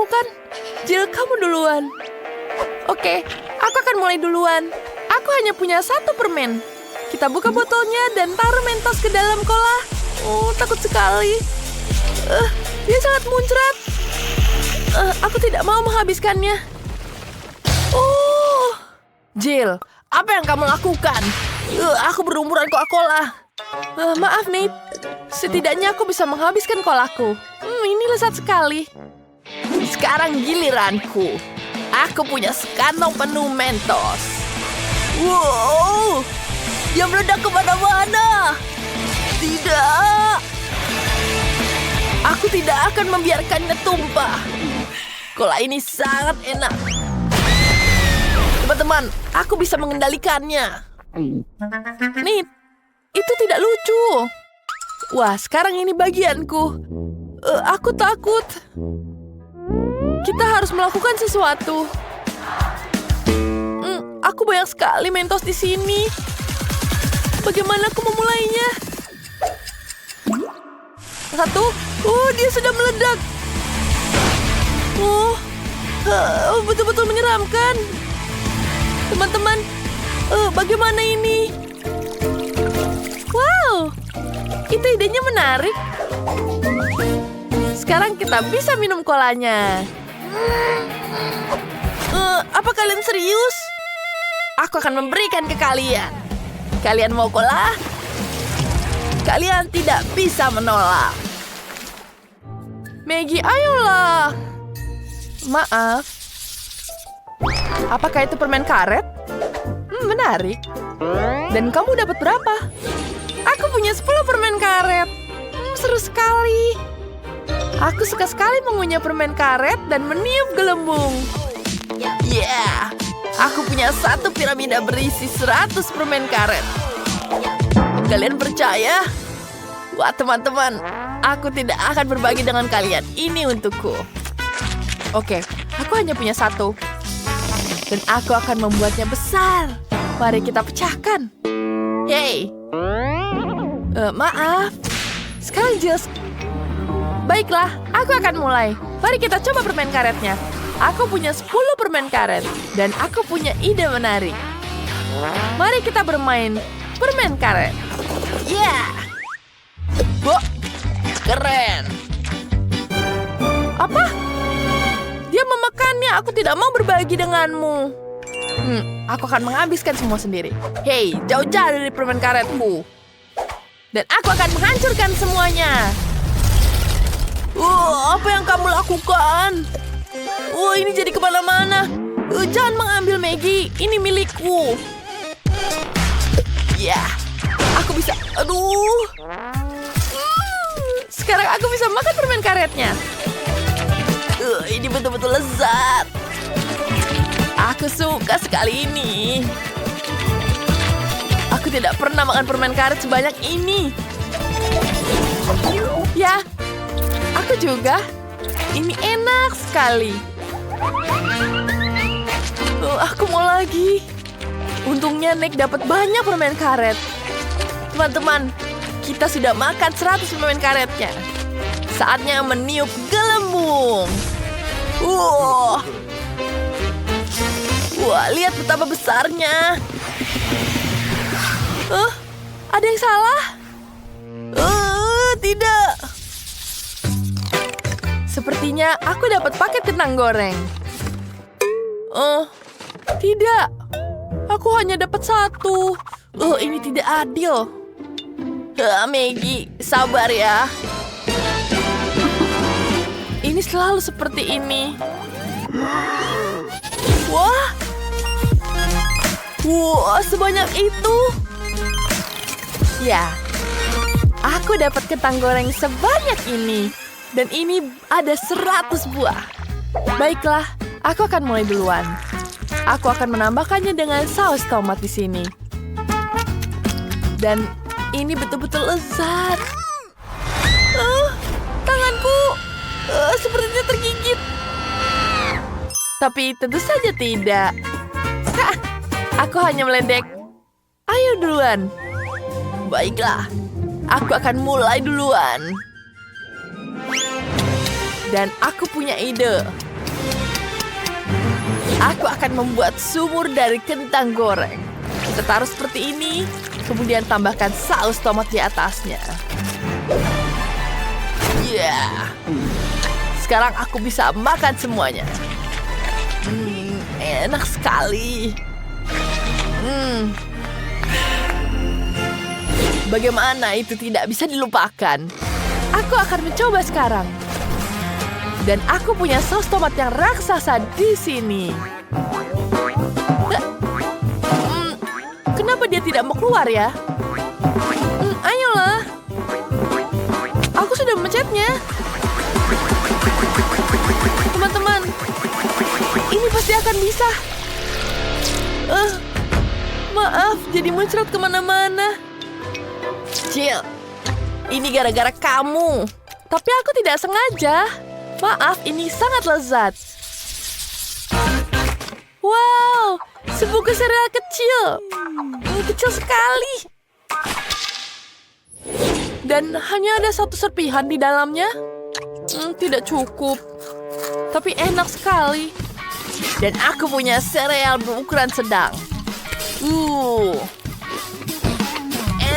lakukan. Jill, kamu duluan. Oke, aku akan mulai duluan. Aku hanya punya 1 permen. Kita buka botolnya dan taruh Mentos ke dalam cola. Oh, takut sekali. Dia sangat muncrat. Aku tidak mau menghabiskannya. Oh, Jill, apa yang kamu lakukan? Aku berumuran Coca-Cola. Maaf, Nate. Setidaknya aku bisa menghabiskan kolaku. Ini lezat sekali. Sekarang giliranku. Aku punya sekantong penuh Mentos. Wow, dia meledak kemana-mana. Tidak. Aku tidak akan membiarkannya tumpah. Cola ini sangat enak. Teman-teman, aku bisa mengendalikannya. Nate, itu tidak lucu. Wah, sekarang ini bagianku. Aku takut. Kita harus melakukan sesuatu. Aku banyak sekali Mentos di sini. Bagaimana aku memulainya? 1. Dia sudah meledak. Betul-betul menyeramkan. Teman-teman, bagaimana ini? Wow, itu idenya menarik. Sekarang kita bisa minum kolanya. Apa kalian serius? Aku akan memberikan ke kalian. Kalian mau cola? Kalian tidak bisa menolak. Maggie, ayolah. Maaf. Apakah itu permen karet? Menarik. Dan kamu dapat berapa? Aku punya 10 permen karet. Seru sekali. Aku suka sekali mengunyah permen karet dan meniup gelembung. Yeah, aku punya 1 piramida berisi 100 permen karet. Kalian percaya? Wah, teman-teman, aku tidak akan berbagi dengan kalian. Ini untukku. Oke, aku hanya punya 1. Dan aku akan membuatnya besar. Mari kita pecahkan. Yeay. Maaf. Sekarang Jill. Baiklah, aku akan mulai. Mari kita coba permen karetnya. Aku punya 10 permen karet. Dan aku punya ide menarik. Mari kita bermain permen karet. Yeah. Wah, keren. Apa? Dia memakannya. Aku tidak mau berbagi denganmu. Aku akan menghabiskan semua sendiri. Hei, jauh-jauh dari permen karetku. Dan aku akan menghancurkan semuanya. Apa yang kamu lakukan? Ini jadi kemana-mana. Jangan mengambil Maggie. Ini milikku. Ya, aku bisa. Aduh. Sekarang aku bisa makan permen karetnya. Ini betul-betul lezat. Aku suka sekali ini. Aku tidak pernah makan permen karet sebanyak ini. Ya, aku juga. Ini enak sekali. Aku mau lagi. Untungnya Nick dapat banyak permen karet. Teman-teman, kita sudah makan 100 permen karetnya. Saatnya meniup gelembung. Wah, lihat betapa besarnya. Ada yang salah? Tidak. Sepertinya aku dapat paket kentang goreng. Tidak. Aku hanya dapat 1. Ini tidak adil. Maggie, sabar ya. Ini selalu seperti ini. Wah, sebanyak itu. Ya, aku dapat kentang goreng sebanyak ini. Dan ini ada 100 buah. Baiklah, aku akan mulai duluan. Aku akan menambahkannya dengan saus tomat di sini. Dan ini betul-betul lezat. Tanganku sepertinya tergigit. Tapi tentu saja tidak. Aku hanya meledek. Ayo duluan. Baiklah, aku akan mulai duluan. Dan aku punya ide. Aku akan membuat sumur dari kentang goreng. Kita taruh seperti ini, kemudian tambahkan saus tomat di atasnya. Ya, sekarang aku bisa makan semuanya. Enak sekali. Bagaimana itu tidak bisa dilupakan? Aku akan mencoba sekarang. Dan aku punya saus tomat yang raksasa di sini. Kenapa dia tidak mau keluar ya? Ayolah. Aku sudah memencetnya. Teman-teman, ini pasti akan bisa. Maaf, jadi muncrat kemana-mana. Jill, ini gara-gara kamu. Tapi aku tidak sengaja. Maaf, ini sangat lezat. Wow, sebungkus sereal kecil. Ini kecil sekali. Dan hanya ada satu serpihan di dalamnya. Tidak cukup. Tapi enak sekali. Dan aku punya sereal berukuran sedang.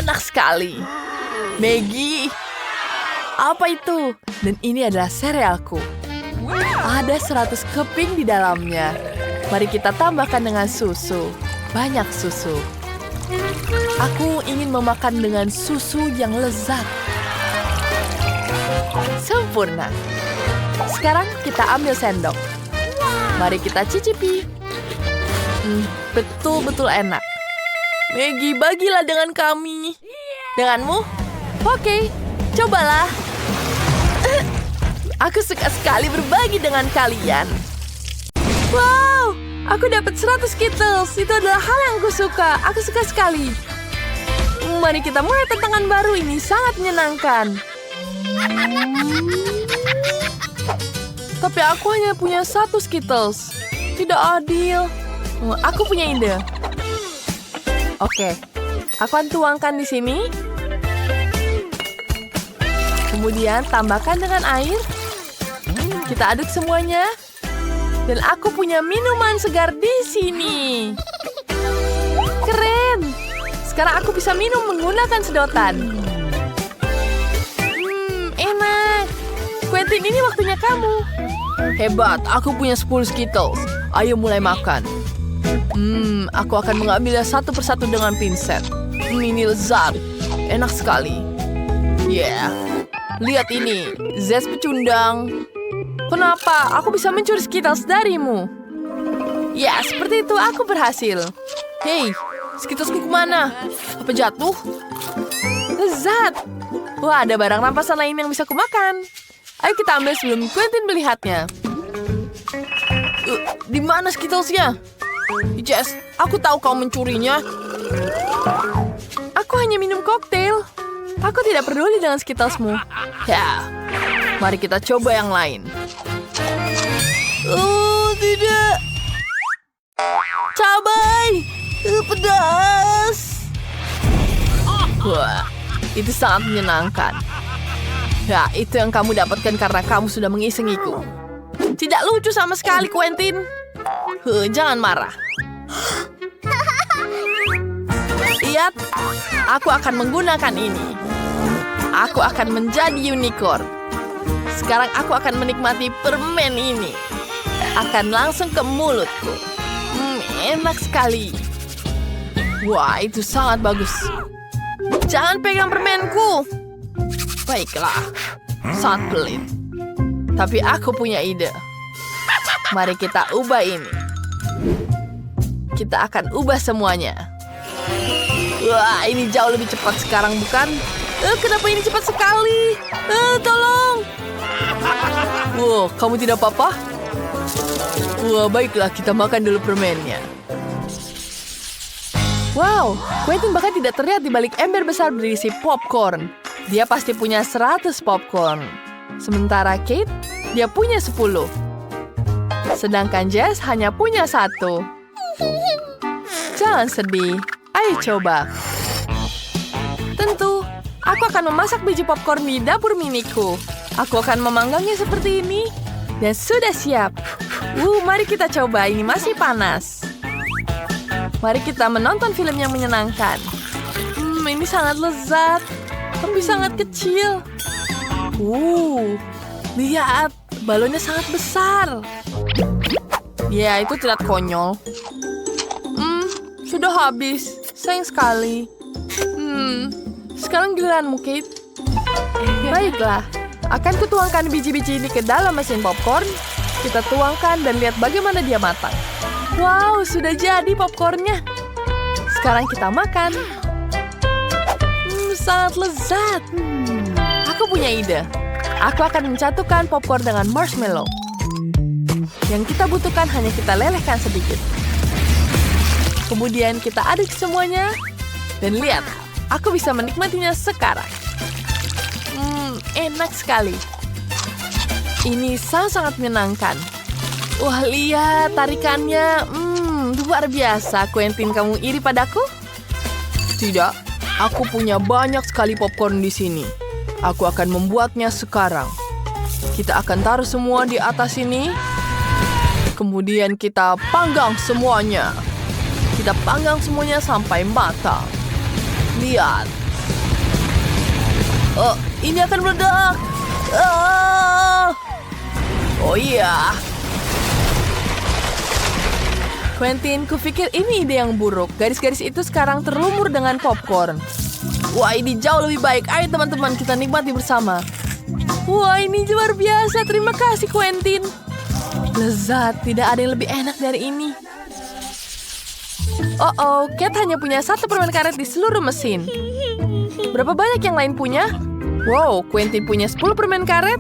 Enak sekali. Maggie. Apa itu? Dan ini adalah serealku. Ada 100 keping di dalamnya. Mari kita tambahkan dengan susu. Banyak susu. Aku ingin memakan dengan susu yang lezat. Sempurna. Sekarang kita ambil sendok. Mari kita cicipi. Betul-betul enak. Maggie, bagilah dengan kami. Denganmu? Oke, cobalah. Aku suka sekali berbagi dengan kalian. Wow, aku dapat 100 Skittles. Itu adalah hal yang aku suka. Aku suka sekali. Mari kita mulai tantangan baru ini. Sangat menyenangkan. Tapi aku hanya punya 1 Skittles. Tidak adil. Aku punya ide. Oke, aku akan tuangkan di sini. Kemudian tambahkan dengan air. Kita aduk semuanya. Dan aku punya minuman segar di sini. Keren. Sekarang aku bisa minum menggunakan sedotan. Enak. Quentin, ini waktunya kamu. Hebat, aku punya 10 Skittles. Ayo mulai makan. Aku akan mengambilnya satu persatu dengan pinset. Ini lezat. Enak sekali. Lihat ini. Zest pecundang. Kenapa? Aku bisa mencuri Skittles darimu. Ya, seperti itu aku berhasil. Hei, Skittlesku kemana? Apa jatuh? Lezat. Wah, ada barang rampasan lain yang bisa kumakan. Ayo kita ambil sebelum Quentin melihatnya. Di mana Skittlesnya? Jess, aku tahu kau mencurinya. Aku hanya minum koktail. Aku tidak peduli dengan Skittlesmu. Ya, mari kita coba yang lain. Tidak. Cabai. Pedas. Wah, itu sangat menyenangkan. Ya, itu yang kamu dapatkan karena kamu sudah mengisengiku. Tidak lucu sama sekali, Quentin. Jangan marah. Lihat, aku akan menggunakan ini. Aku akan menjadi unicorn. Sekarang aku akan menikmati permen ini. Akan langsung ke mulutku. Enak sekali. Wah, itu sangat bagus. Jangan pegang permenku. Baiklah, sangat pelit. Tapi aku punya ide. Mari kita ubah ini. Kita akan ubah semuanya. Wah, ini jauh lebih cepat sekarang, bukan? Kenapa ini cepat sekali? Tolong! Wow, kamu tidak apa-apa? Wah, baiklah, kita makan dulu permennya. Wow, Quentin bahkan tidak terlihat di balik ember besar berisi popcorn. Dia pasti punya 100 popcorn. Sementara Kate, dia punya 10. Sedangkan Jess hanya punya 1. Jangan sedih. Ayo coba. Tentu, aku akan memasak biji popcorn di dapur miniku. Aku akan memanggangnya seperti ini. Dan sudah siap. Mari kita coba, ini masih panas. Mari kita menonton film yang menyenangkan. Ini sangat lezat, tapi sangat kecil. Lihat, balonnya sangat besar. Ya, itu tidak konyol. Sudah habis. Sayang sekali. Sekarang giliranmu, Kate. Baiklah, akan kutuangkan biji-biji ini ke dalam mesin popcorn. Kita tuangkan dan lihat bagaimana dia matang. Wow, sudah jadi popcornnya. Sekarang kita makan. Sangat lezat. Aku punya ide. Aku akan mencampurkan popcorn dengan marshmallow. Yang kita butuhkan hanya kita lelehkan sedikit. Kemudian kita aduk semuanya. Dan lihat, aku bisa menikmatinya sekarang. Enak sekali. Ini sangat menyenangkan. Wah, lihat tarikannya. Luar biasa. Quentin, kamu iri padaku? Tidak. Aku punya banyak sekali popcorn di sini. Aku akan membuatnya sekarang. Kita akan taruh semua di atas ini. Kemudian kita panggang semuanya. Kita panggang semuanya sampai matang. Lihat. Ini akan meledak. Oh iya. Quentin, kupikir ini ide yang buruk. Garis-garis itu sekarang terlumur dengan popcorn. Wah, ini jauh lebih baik. Ayo teman-teman, kita nikmati bersama. Wah, ini luar biasa. Terima kasih, Quentin. Lezat, tidak ada yang lebih enak dari ini. Kate hanya punya 1 permen karet di seluruh mesin. Berapa banyak yang lain punya? Wow, Quentin punya 10 permen karet.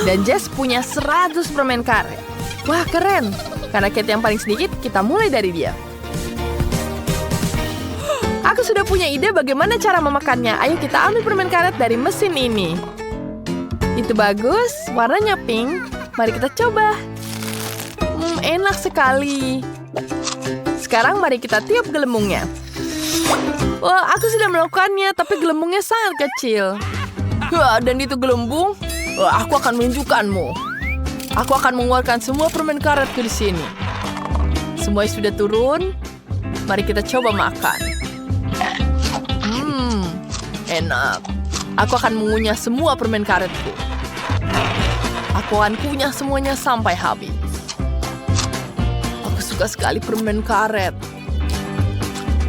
Dan Jess punya 100 permen karet. Wah, keren. Karena Kate yang paling sedikit, kita mulai dari dia. Aku sudah punya ide bagaimana cara memakannya. Ayo kita ambil permen karet dari mesin ini. Itu bagus, warnanya pink. Mari kita coba. Enak sekali. Sekarang mari kita tiup gelembungnya. Wah, aku sudah melakukannya, tapi gelembungnya sangat kecil. Dan itu gelembung. Aku akan menunjukkanmu. Aku akan mengeluarkan semua permen karetku di sini. Semuanya sudah turun. Mari kita coba makan. Enak. Aku akan mengunyah semua permen karetku. Aku akan kunyah semuanya sampai habis. Aku suka sekali permen karet.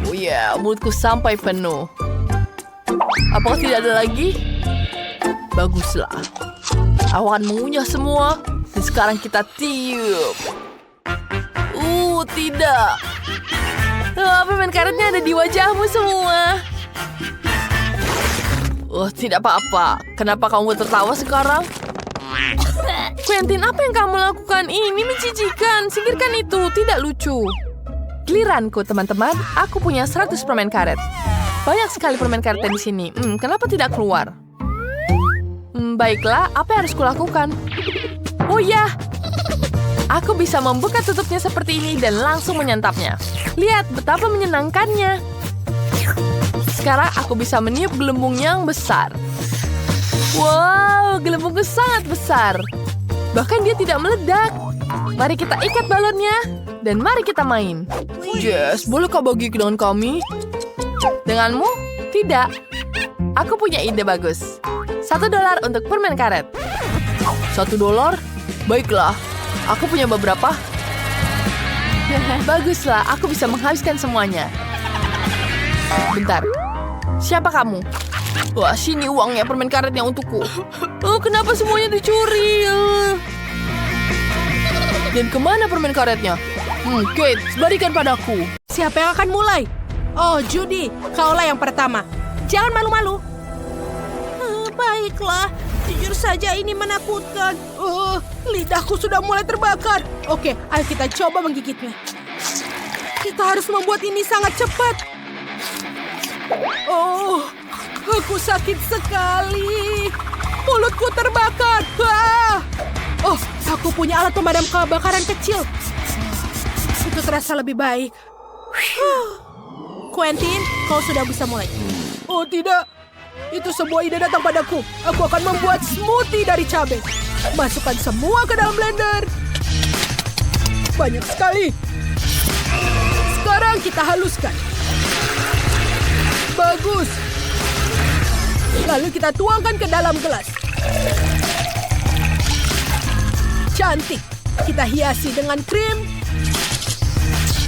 Oh ya, mulutku sampai penuh. Apakah tidak ada lagi? Baguslah. Aku akan mengunyah semua. Dan sekarang kita tiup. Tidak. Permen karetnya ada di wajahmu semua. Tidak apa-apa. Kenapa kamu tertawa sekarang? Quentin, apa yang kamu lakukan? Ini menjijikan. Singkirkan itu. Tidak lucu. Giliranku, teman-teman. Aku punya 100 permen karet. Banyak sekali permen karetnya di sini. Kenapa tidak keluar? Baiklah, apa yang harus kulakukan? Oh ya, aku bisa membuka tutupnya seperti ini dan langsung menyantapnya. Lihat betapa menyenangkannya. Sekarang aku bisa meniup gelembung yang besar. Wow, gelembungku sangat besar. Bahkan dia tidak meledak. Mari kita ikat balonnya dan mari kita main. Jess, bolehkah bagi dengan kami? Denganmu? Tidak. Aku punya ide bagus. $1 untuk permen karet. $1? Baiklah, aku punya beberapa. Baguslah, aku bisa menghabiskan semuanya. Bentar, siapa kamu? Wah, sini uangnya, permen karetnya untukku. Kenapa semuanya dicuri? Dan kemana permen karetnya? Kate, berikan padaku. Siapa yang akan mulai? Oh, Judy, kaulah yang pertama. Jangan malu-malu. Baiklah, jujur saja ini menakutkan. Lidahku sudah mulai terbakar. Oke, ayo kita coba menggigitnya. Kita harus membuat ini sangat cepat. Aku sakit sekali. Mulutku terbakar. Aku punya alat pemadam kebakaran kecil. Itu terasa lebih baik. Quentin, kau sudah bisa mulai. Oh tidak, Itu sebuah ide datang padaku. Aku akan membuat smoothie dari cabai. Masukkan semua ke dalam blender. Banyak sekali. Sekarang kita haluskan. Bagus. Lalu kita tuangkan ke dalam gelas. Cantik. Kita hiasi dengan krim.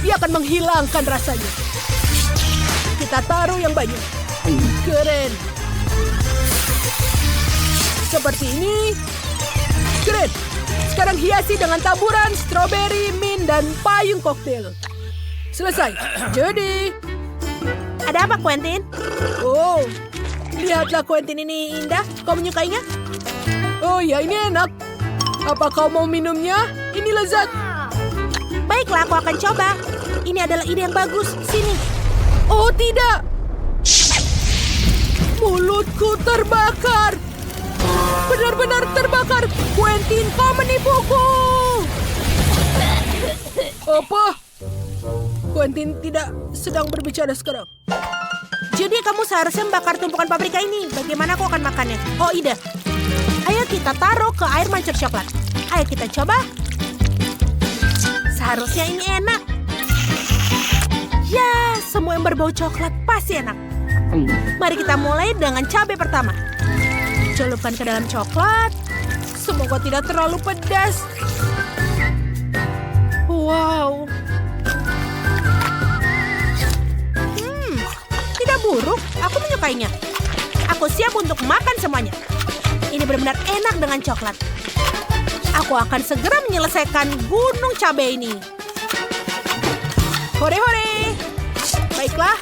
Dia akan menghilangkan rasanya. Kita taruh yang banyak. Keren. Seperti ini. Keren. Sekarang hiasi dengan taburan stroberi, mint, dan payung koktail. Selesai. Jadi. Ada apa, Quentin? Oh, lihatlah Quentin, ini indah. Kau menyukainya? Oh ya, ini enak. Apa kau mau minumnya? Ini lezat. Baiklah, aku akan coba. Ini adalah ide yang bagus. Sini. Oh tidak. Mulutku terbakar. Benar-benar terbakar. Quentin, kau menipuku. Apa? Quentin tidak sedang berbicara sekarang. Jadi kamu seharusnya membakar tumpukan paprika ini. Bagaimana aku akan makannya? Oh, ide. Ayo kita taruh ke air mancur coklat. Ayo kita coba. Seharusnya ini enak. Ya, semua yang berbau coklat pasti enak. Mari kita mulai dengan cabai pertama. Celupkan ke dalam coklat. Semoga tidak terlalu pedas. Wow. Tidak buruk. Aku menyukainya. Aku siap untuk makan semuanya. Ini benar-benar enak dengan coklat. Aku akan segera menyelesaikan gunung cabai ini. Hore-hore. Baiklah.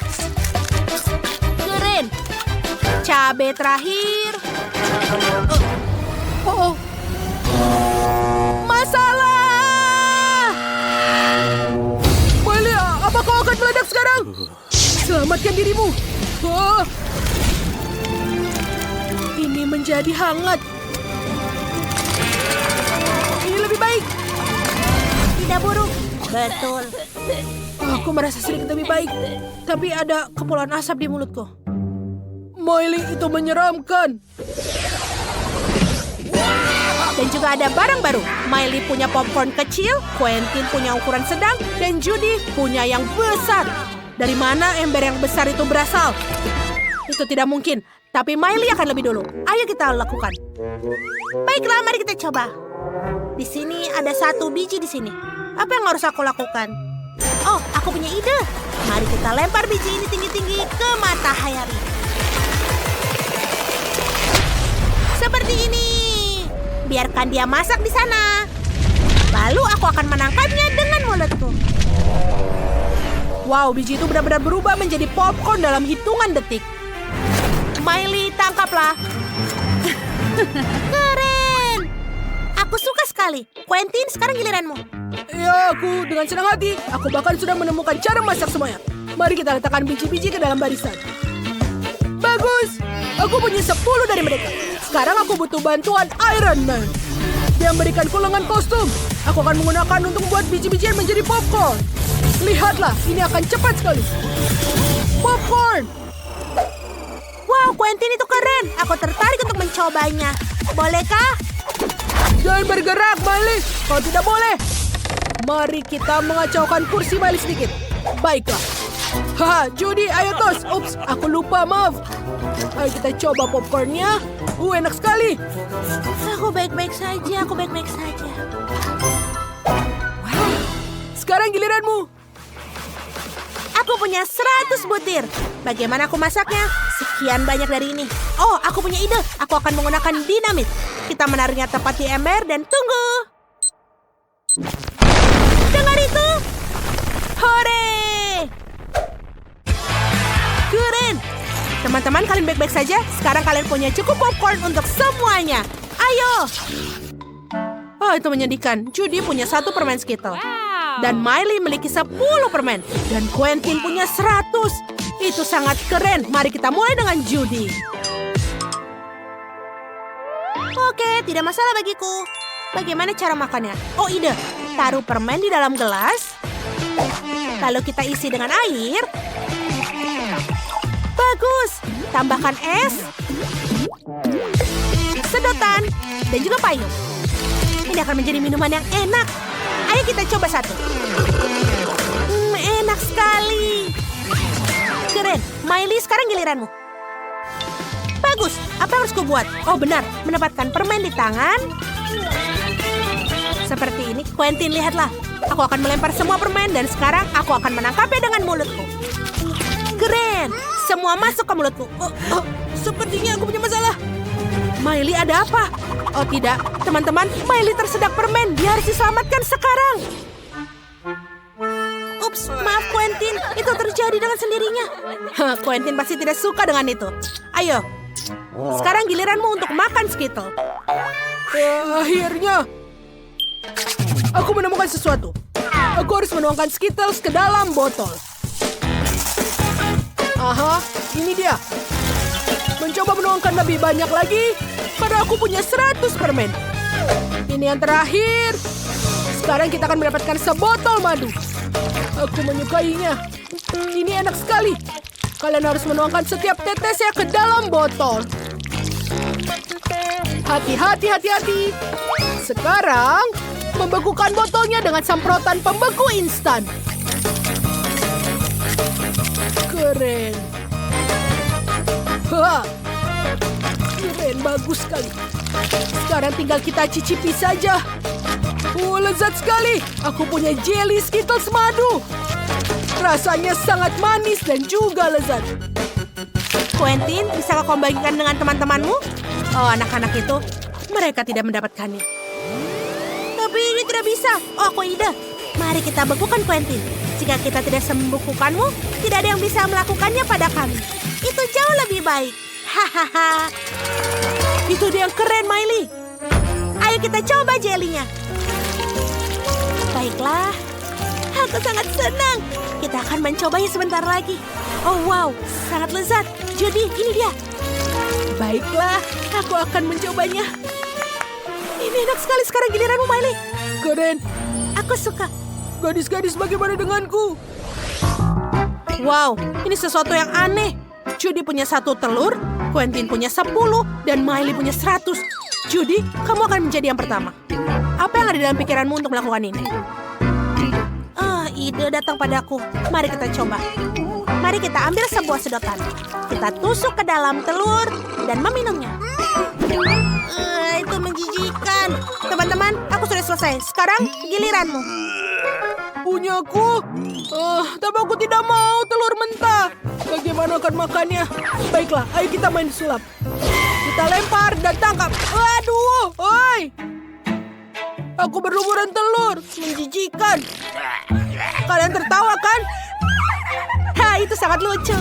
Keren. Cabai terakhir. Oh. Masalah. Miley, apa kau akan meledak sekarang? Selamatkan dirimu. Oh. Ini menjadi hangat. Ini lebih baik. Tidak buruk. Betul. Aku merasa sedikit lebih baik. Tapi ada kepulan asap di mulutku. Miley, itu menyeramkan. Dan juga ada barang baru. Miley punya popcorn kecil, Quentin punya ukuran sedang, dan Judy punya yang besar. Dari mana ember yang besar itu berasal? Itu tidak mungkin. Tapi Miley akan lebih dulu. Ayo kita lakukan. Baiklah, mari kita coba. Di sini ada 1 biji di sini. Apa yang harus aku lakukan? Oh, aku punya ide. Mari kita lempar biji ini tinggi-tinggi ke matahari. Seperti ini. Biarkan dia masak di sana. Lalu aku akan menangkapnya dengan mulutku. Wow, biji itu benar-benar berubah menjadi popcorn dalam hitungan detik. Miley, tangkaplah. Keren. Aku suka sekali. Quentin, sekarang giliranmu. Ya, aku dengan senang hati. Aku bahkan sudah menemukan cara masak semuanya. Mari kita letakkan biji-biji ke dalam barisan. Bagus. Aku punya 10 dari mereka. Sekarang aku butuh bantuan Iron Man. Dia memberikanku lengan kostum. Aku akan menggunakan untuk membuat biji-bijian menjadi popcorn. Lihatlah, ini akan cepat sekali. Popcorn. Wow, Quentin itu keren. Aku tertarik untuk mencobanya. Bolehkah? Jangan bergerak, Miley. Kau tidak boleh. Mari kita mengacaukan kursi Miley sedikit. Baiklah. Haha, Judy, ayo tos. Ups, aku lupa, maaf. Ayo kita coba popcornnya. Enak sekali. Aku baik-baik saja, Wow. Sekarang giliranmu. Aku punya 100 butir. Bagaimana aku masaknya? Sekian banyak dari ini. Oh, aku punya ide. Aku akan menggunakan dinamit. Kita menaruhnya tepat di ember dan tunggu. Dengar itu? Hore! Keren! Teman-teman, kalian baik-baik saja? Sekarang kalian punya cukup popcorn untuk semuanya. Ayo! Oh, itu menyedihkan. Judy punya 1 permen Skittle. Dan Miley memiliki 10 permen. Dan Quentin punya 100. Itu sangat keren. Mari kita mulai dengan Judy. Oke, tidak masalah bagiku. Bagaimana cara makannya? Oh, ide. Taruh permen di dalam gelas. Lalu kita isi dengan air. Bagus. Tambahkan es sedotan, dan juga payung. Ini akan menjadi minuman yang enak. Ayo kita coba satu. Enak sekali. Keren. Miley, sekarang giliranmu. Bagus. Apa yang harus kubuat? Oh benar, mendapatkan permen di tangan. Seperti ini. Quentin, lihatlah. Aku akan melempar semua permen dan sekarang aku akan menangkapnya dengan mulutku. Keren. Semua masuk ke mulutku. Sepertinya aku punya masalah. Miley, ada apa? Oh tidak, teman-teman, Miley tersedak permen. Dia harus diselamatkan sekarang. Ups, maaf Quentin. Itu terjadi dengan sendirinya. Quentin pasti tidak suka dengan itu. Ayo, sekarang giliranmu untuk makan Skittle. Akhirnya, aku menemukan sesuatu. Aku harus menuangkan Skittles ke dalam botol. Aha, ini dia. Mencoba menuangkan lebih banyak lagi, karena aku punya 100 permen. Ini yang terakhir. Sekarang kita akan mendapatkan sebotol madu. Aku menyukainya. Ini enak sekali. Kalian harus menuangkan setiap tetesnya ke dalam botol. Hati-hati, hati-hati. Sekarang, membekukan botolnya dengan semprotan pembeku instan. Keren. Wah, keren, bagus sekali. Sekarang tinggal kita cicipi saja. Lezat sekali. Aku punya jelly Skittles madu. Rasanya sangat manis dan juga lezat. Quentin, bisakah kau bagikan dengan teman-temanmu? Oh, anak-anak itu, mereka tidak mendapatkannya. Tapi ini tidak bisa. Oh, aku ide. Mari kita bekukan Quentin. Jika kita tidak membekukanmu, tidak ada yang bisa melakukannya pada kami. Itu jauh lebih baik. Hahaha. Itu dia yang keren, Miley. Ayo kita coba jelinya. Baiklah. Aku sangat senang. Kita akan mencobanya sebentar lagi. Oh wow, sangat lezat. Judy, ini dia. Baiklah, Aku akan mencobanya. Ini enak sekali. Sekarang giliranmu, Miley. keren. Aku suka. Gadis-gadis bagaimana denganku? Wow, ini sesuatu yang aneh. Judy punya 1 telur, Quentin punya 10, dan Miley punya 100. Judy, kamu akan menjadi yang pertama. Apa yang ada dalam pikiranmu untuk melakukan ini? Ide datang padaku. Mari kita coba. Mari kita ambil sebuah sedotan. Kita tusuk ke dalam telur dan meminumnya. Itu menjijikan. Teman-teman, aku sudah selesai. Sekarang giliranmu. Punyaku? Tapi aku tidak mau telur mentah. Bagaimana akan makannya? Baiklah, ayo kita main sulap. Kita lempar dan tangkap. Aduh, oi! Aku berlumuran telur. Menjijikan. Kalian tertawa kan? Itu sangat lucu.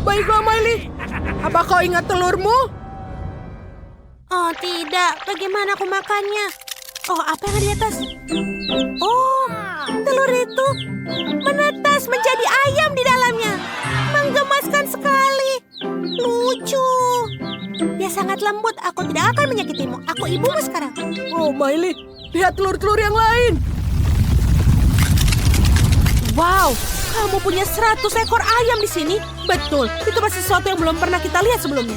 Baiklah, Miley. Apa kau ingat telurmu? Oh, tidak. Bagaimana aku makannya? Oh, apa yang ada di atas? Oh, telur itu menetas menjadi ayam di dalamnya. Menggemaskan sekali. Lucu. Dia sangat lembut. Aku tidak akan menyakitimu. Aku ibumu sekarang. Oh, Miley. Lihat telur-telur yang lain. Wow, kamu punya 100 ekor ayam di sini? Betul, itu pasti sesuatu yang belum pernah kita lihat sebelumnya.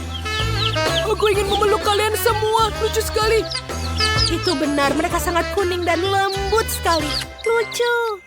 Aku ingin memeluk kalian semua. Lucu sekali. Itu benar, mereka sangat kuning dan lembut sekali. Lucu.